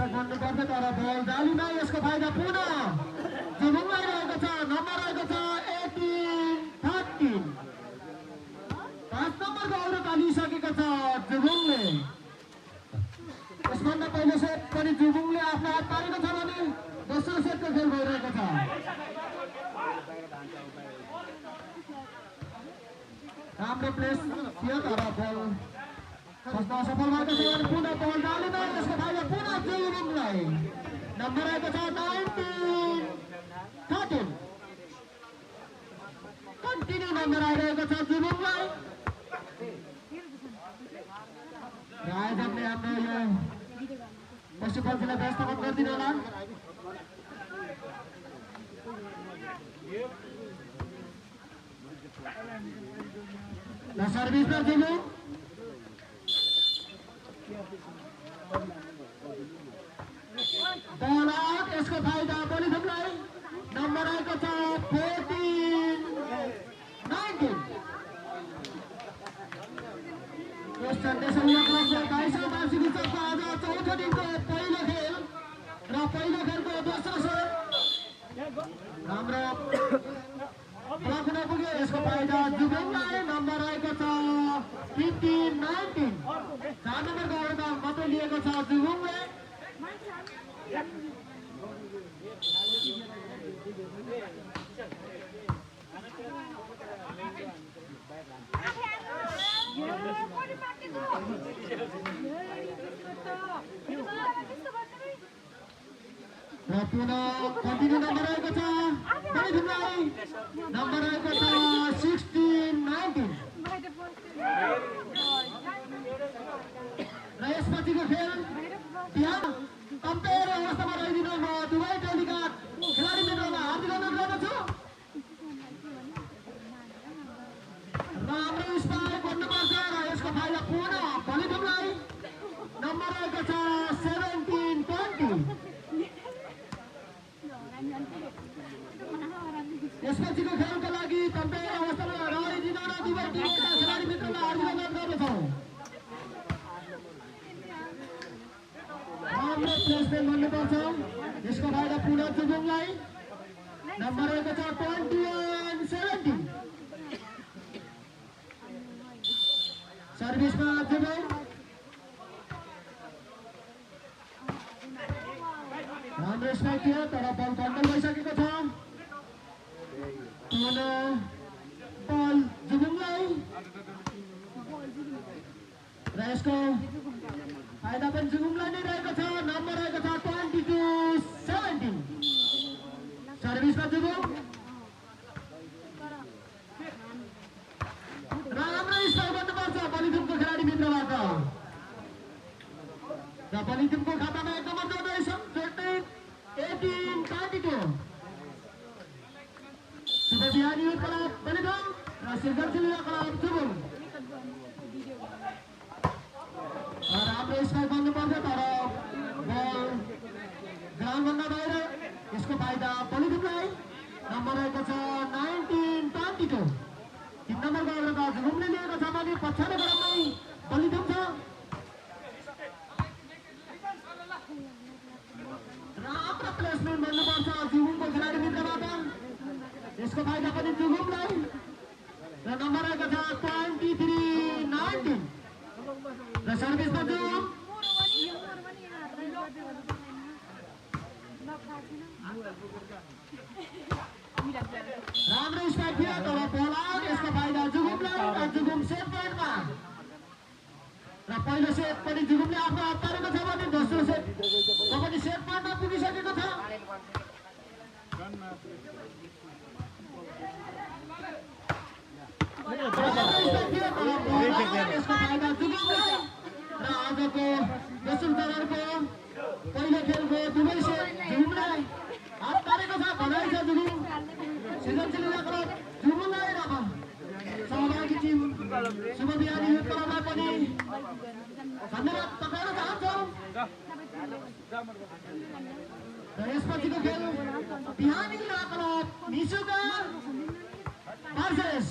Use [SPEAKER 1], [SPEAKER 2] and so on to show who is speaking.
[SPEAKER 1] Spike गर्नुपर्छ तर बल जालीमा यसको फाइदा पुनः जुमुङलाई रहेको छ। नम्बर रहेको छ 18-13। 5 नम्बरको औरत हालिसकेको छ जुमुङले। यसभन्दा पहिलो सेट पनि जुमुङले आफ्नो हात पारेको छ भने दोस्रो सेटको खेल भइरहेको छ। राम्रो प्लेस थियो तर बल खस्न असफल भएको छ भने पुनः बल जालीमा यसको फाइदा पुनः जुमुङलाई। नम्बर रहेको छ 19-13। कन्टिन्यू नम्बर आइरहेको छ जुमुङलाई। आयोजकले हाम्रो यो पशुपक्षीलाई व्यवस्थापन गरिदिनु होला। सर्भिसमा जुमुङ बल आउट। यसको फाइदा बलिदुङलाई। नम्बर आएको छ 14-19। वेस्टर्न नेसनल क्लबको 22औं वार्षिक उत्सवको आज चौथो दिनको पहिलो खेल र पहिलो खेलको दोस्रो सेट हाम्रो ब्लक नपुग्यो। यसको फाइदा जुमुङलाई। नम्बर आएको छ 15-19। 4 नम्बरको औरत मात्र लिएको छ जुमुङले। र पुनः कन्टिन्यू नम्बर आएको छ बलिदुङलाई। नम्बर आएको छ 16-19। र यसपछिको खेल बिहान कम्पेयर अवस्थामा रहिदिनु म दुवै टोलीका खेलाडी मित्रहरूलाई हार्दिक अनुरोध गर्दछु। राम्रो स्पाइक गर्नुपर्छ र यसको फाइदा पुनः बलिदुङलाई। नम्बर आएको छ 17-20। यसपछिको खेलको लागि कम्पेयर अवस्थामा रहिदिनु र दुवै टिमका खेलाडी मित्रलाई हार्दिक अनुरोध गर्दछौँ। राम्रो प्लेसमेन्ट गर्नुपर्छ। यसको फाइदा पुनः जुमुङलाई। नम्बर रहेको छ 21-17। सर्भिसमा जुमुङ राम्रो स्पाइक थियो तर बल कन्ट्रोल भइसकेको छ। पुनः बल जुमुङलाई र यसको फाइदा पनि जुमुङलाई नै रहेको छ। नम्बर रहेको छ 22-17। सर्भिसमा जुमुङ राम्रो स्पाइक गर्नुपर्छ बलिदुङको खेलाडी मित्रबाट र बलिदुङको खातामा एक नम्बर जोड्दैछ 18-22। शुभ बिहानी युथ क्लब बलिदुङ र सृजनशील युवा क्लब जुमुङ। राम्रो स्पाइक गर्नुपर्छ तर बल ग्राउन्डभन्दा बाहिर। यसको फाइदा बलिदुङलाई। नम्बर रहेको छ 19-22। 3 नम्बरको औरत जुमुङले लिएको छ भने पछाडि गराउनै बलिदुङ छ। राम्रो प्लेसमेन्ट गर्नुपर्छ जुमुङको खेलाडी मित्रबाट। यसको फाइदा पनि जुमुङलाई र नम्बर रहेको छ 23-19। र सर्भिसमा जुमुङ राम्रो स्पाइक थियो तर बल आउट। यसको फाइदा जुमुङलाई र जुमुङ सेट पोइन्टमा। र पहिलो सेट पनि जुमुङले आफ्नो हात पारेको छ भने दोस्रो सेट पनि सेट पोइन्टमा पुगिसकेको छ। यसको फाइदा जुमुङलाई र आजको दोस्रो चरणको पहिलो खेलको दुवै सेट जुमुङलाई हात पारेको छ। बधाई छ जुमुङ। सृजनशील युवा क्लब जुमुङलाई र सहभागी टिम शुभ बिहानी युथ क्लबलाई पनि धन्यवाद टक्राउन चाहन्छौँ। र यसपछिको खेल बिहानी युवा क्लब निशुका भर्सेस